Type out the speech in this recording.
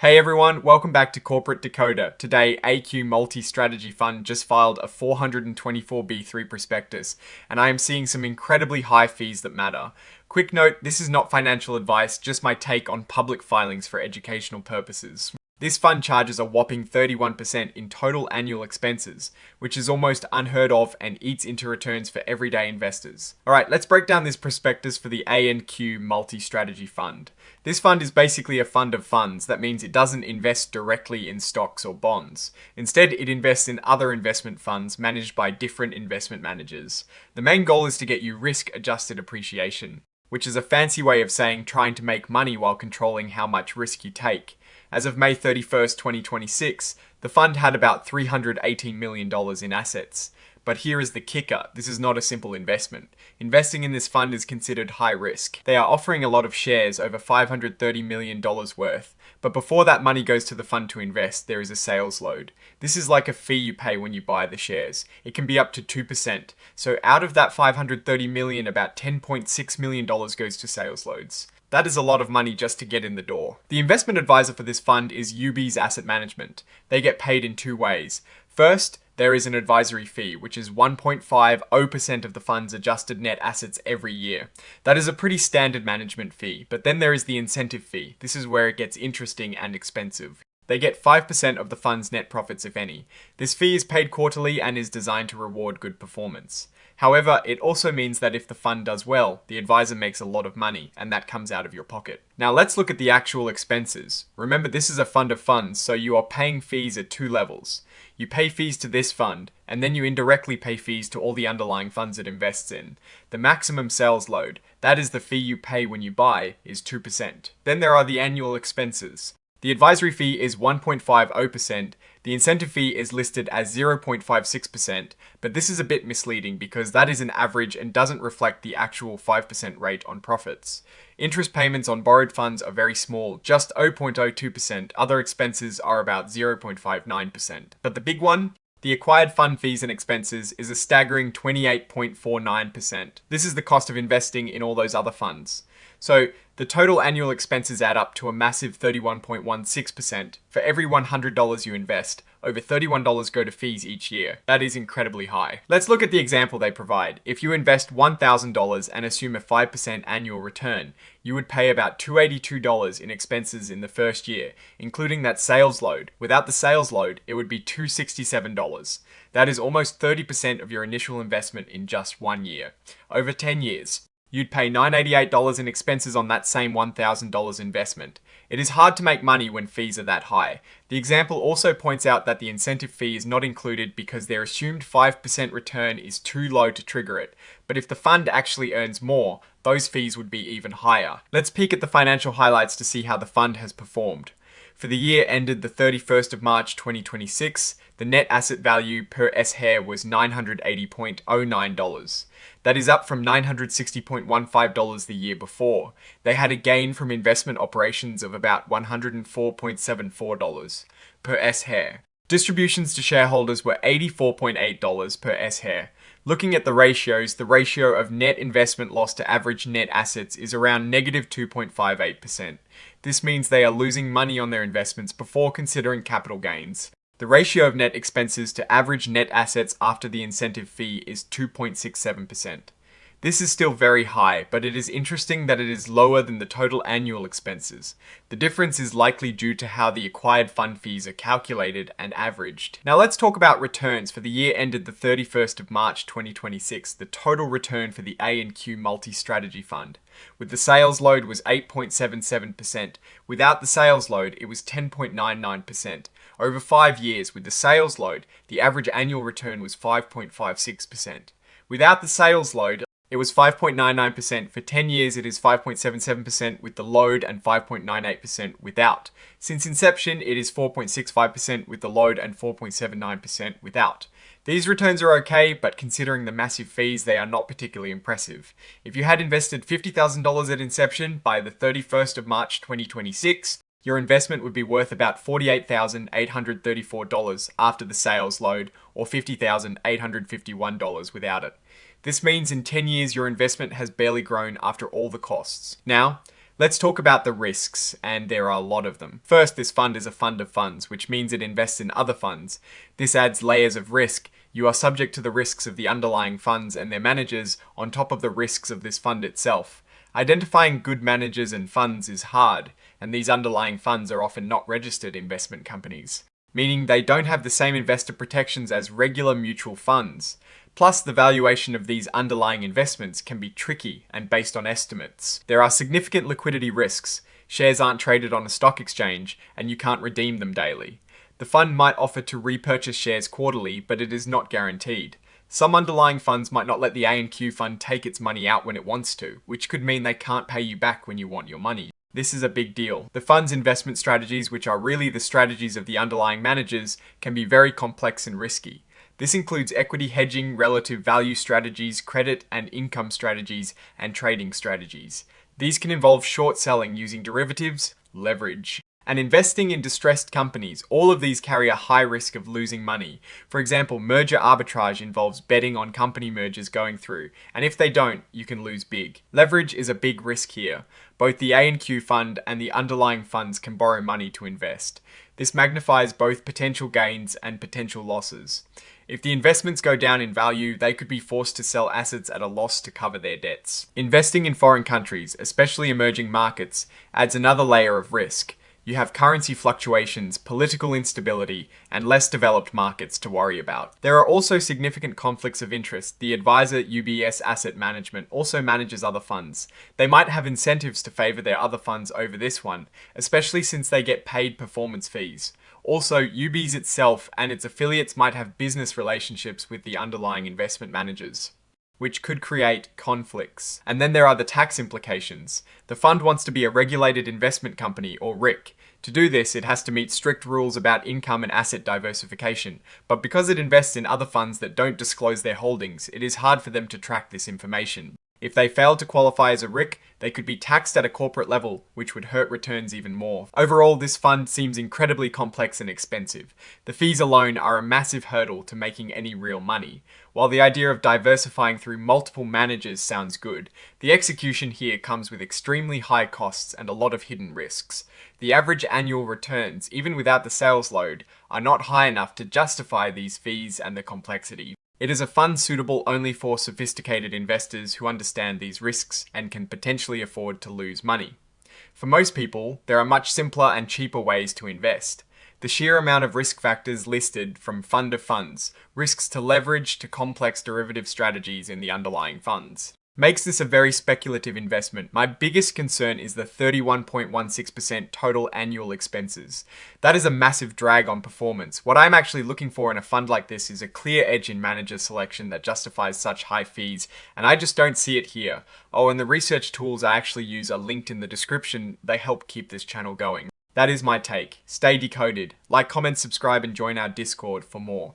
Hey everyone, welcome back to Corporate Decoder. Today, A&Q Multi-Strategy Fund just filed a 424B3 prospectus, and I am seeing some incredibly high fees that matter. Quick note, this is not financial advice, just my take on public filings for educational purposes. This fund charges a whopping 31% in total annual expenses, which is almost unheard of and eats into returns for everyday investors. Alright, let's break down this prospectus for the A&Q Multi-Strategy Fund. This fund is basically a fund of funds. That means it doesn't invest directly in stocks or bonds. Instead, it invests in other investment funds managed by different investment managers. The main goal is to get you risk-adjusted appreciation, which is a fancy way of saying trying to make money while controlling how much risk you take. As of May 31st, 2026, the fund had about $318 million in assets. But here is the kicker, this is not a simple investment. Investing in this fund is considered high risk. They are offering a lot of shares, over $530 million worth. But before that money goes to the fund to invest, there is a sales load. This is like a fee you pay when you buy the shares. It can be up to 2%. So out of that $530 million, about $10.6 million goes to sales loads. That is a lot of money just to get in the door. The investment advisor for this fund is UBS Asset Management. They get paid in two ways. First, there is an advisory fee, which is 1.50% of the fund's adjusted net assets every year. That is a pretty standard management fee, but then there is the incentive fee. This is where it gets interesting and expensive. They get 5% of the fund's net profits, if any. This fee is paid quarterly and is designed to reward good performance. However, it also means that if the fund does well, the advisor makes a lot of money, and that comes out of your pocket. Now let's look at the actual expenses. Remember, this is a fund of funds, so you are paying fees at two levels. You pay fees to this fund, and then you indirectly pay fees to all the underlying funds it invests in. The maximum sales load, that is the fee you pay when you buy, is 2%. Then there are the annual expenses. The advisory fee is 1.50%, the incentive fee is listed as 0.56%, but this is a bit misleading because that is an average and doesn't reflect the actual 5% rate on profits. Interest payments on borrowed funds are very small, just 0.02%, other expenses are about 0.59%. But the big one? The acquired fund fees and expenses is a staggering 28.49%. This is the cost of investing in all those other funds. So the total annual expenses add up to a massive 31.16%. For every $100 you invest, over $31 go to fees each year. That is incredibly high. Let's look at the example they provide. If you invest $1,000 and assume a 5% annual return, you would pay about $282 in expenses in the first year, including that sales load. Without the sales load, it would be $267. That is almost 30% of your initial investment in just 1 year. Over 10 years, you'd pay $988 in expenses on that same $1,000 investment. It is hard to make money when fees are that high. The example also points out that the incentive fee is not included because their assumed 5% return is too low to trigger it. But if the fund actually earns more, those fees would be even higher. Let's peek at the financial highlights to see how the fund has performed. For the year ended the 31st of March 2026, the net asset value per S-share was $980.09. That is up from $960.15 the year before. They had a gain from investment operations of about $104.74 per S-share. Distributions to shareholders were $84.8 per S-share. Looking at the ratios, the ratio of net investment loss to average net assets is around negative 2.58%. This means they are losing money on their investments before considering capital gains. The ratio of net expenses to average net assets after the incentive fee is 2.67%. This is still very high, but it is interesting that it is lower than the total annual expenses. The difference is likely due to how the acquired fund fees are calculated and averaged. Now let's talk about returns for the year ended the 31st of March 2026. The total return for the A&Q Multi-Strategy Fund. With the sales load was 8.77%. Without the sales load, it was 10.99%. Over 5 years, with the sales load, the average annual return was 5.56%. Without the sales load, it was 5.99%. For 10 years, it is 5.77% with the load and 5.98% without. Since inception, it is 4.65% with the load and 4.79% without. These returns are okay, but considering the massive fees, they are not particularly impressive. If you had invested $50,000 at inception, by the 31st of March 2026, your investment would be worth about $48,834 after the sales load, or $50,851 without it. This means in 10 years your investment has barely grown after all the costs. Now, Let's talk about the risks, and there are a lot of them. First, this fund is a fund of funds, which means it invests in other funds. This adds layers of risk. You are subject to the risks of the underlying funds and their managers on top of the risks of this fund itself. Identifying good managers and funds is hard, and these underlying funds are often not registered investment companies, meaning they don't have the same investor protections as regular mutual funds. Plus, the valuation of these underlying investments can be tricky and based on estimates. There are significant liquidity risks. Shares aren't traded on a stock exchange, and you can't redeem them daily. The fund might offer to repurchase shares quarterly, but it is not guaranteed. Some underlying funds might not let the A&Q fund take its money out when it wants to, which could mean they can't pay you back when you want your money. This is a big deal. The fund's investment strategies, which are really the strategies of the underlying managers, can be very complex and risky. This includes equity hedging, relative value strategies, credit and income strategies, and trading strategies. These can involve short selling using derivatives, leverage, and investing in distressed companies. All of these carry a high risk of losing money. For example, merger arbitrage involves betting on company mergers going through, and if they don't, you can lose big. Leverage is a big risk here. Both the A&Q fund and the underlying funds can borrow money to invest. This magnifies both potential gains and potential losses. If the investments go down in value, they could be forced to sell assets at a loss to cover their debts. Investing in foreign countries, especially emerging markets, adds another layer of risk. You have currency fluctuations, political instability, and less developed markets to worry about. There are also significant conflicts of interest. The advisor UBS Asset Management also manages other funds. They might have incentives to favor their other funds over this one, especially since they get paid performance fees. Also, UBS itself and its affiliates might have business relationships with the underlying investment managers, which could create conflicts. And then there are the tax implications. The fund wants to be a regulated investment company, or RIC. To do this, it has to meet strict rules about income and asset diversification. But because it invests in other funds that don't disclose their holdings, it is hard for them to track this information. If they fail to qualify as a RIC, they could be taxed at a corporate level, which would hurt returns even more. Overall, this fund seems incredibly complex and expensive. The fees alone are a massive hurdle to making any real money. While the idea of diversifying through multiple managers sounds good, the execution here comes with extremely high costs and a lot of hidden risks. The average annual returns, even without the sales load, are not high enough to justify these fees and the complexity. It is a fund suitable only for sophisticated investors who understand these risks and can potentially afford to lose money. For most people, there are much simpler and cheaper ways to invest. The sheer amount of risk factors listed, from fund of funds, risks to leverage to complex derivative strategies in the underlying funds, makes this a very speculative investment. My biggest concern is the 31.16% total annual expenses. That is a massive drag on performance. What I'm actually looking for in a fund like this is a clear edge in manager selection that justifies such high fees, and I just don't see it here. Oh, and the research tools I actually use are linked in the description. They help keep this channel going. That is my take. Stay decoded. Like, comment, subscribe, and join our Discord for more.